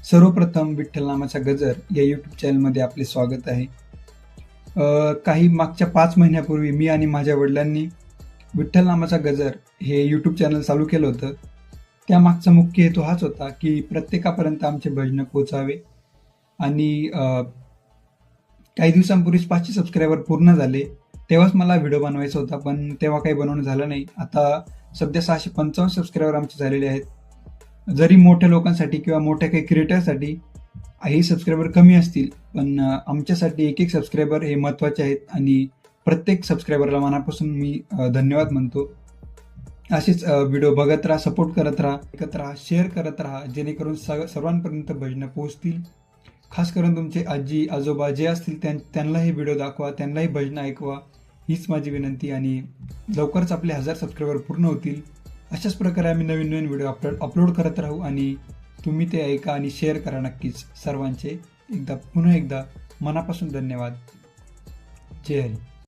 सर्वप्रथम विठ्ठल नामाचा गजर या यूट्यूब चॅनलमध्ये आपले स्वागत आहे. काही मागच्या 5 महिन्यापूर्वी मी आणि माझ्या वडिलांनी विठ्ठल नामाचा गजर हे यूट्यूब चॅनल चालू केलं होतं. त्यामागचा मुख्य हेतू हाच होता की प्रत्येकापर्यंत आमचे भजनं पोचावे आणि काही दिवसांपूर्वीच 500 सबस्क्रायबर पूर्ण झाले. तेव्हाच मला व्हिडिओ बनवायचा होता, पण तेव्हा काही बनवणं झालं नाही. आता सध्या 655 सबस्क्रायबर आमचे झालेले आहेत. जरी मोठ्या लोकांसाठी किंवा मोठ्या काही क्रिएटरसाठी हे सबस्क्रायबर कमी असतील, पण आमच्यासाठी एक सबस्क्रायबर हे महत्त्वाचे आहेत आणि प्रत्येक सबस्क्रायबरला मनापासून मी धन्यवाद म्हणतो. असेच व्हिडिओ बघत राहा, सपोर्ट करत राहा, ऐकत राहा, शेअर करत राहा, जेणेकरून सर्वांपर्यंत भजनं पोहोचतील. खास करून तुमचे आजी आजोबा जे असतील त्यांना हे व्हिडिओ दाखवा, त्यांनाही भजनं ऐकवा, हीच माझी विनंती. आणि लवकरच आपले 1000 सबस्क्रायबर पूर्ण होतील. अशाच प्रकारे आम्ही नवीन नवीन व्हिडिओ अपलोड करत राहू आणि तुम्ही ते ऐका आणि शेअर करा नक्कीच. सर्वांचे पुन्हा एकदा मनापासून धन्यवाद. जय हरी.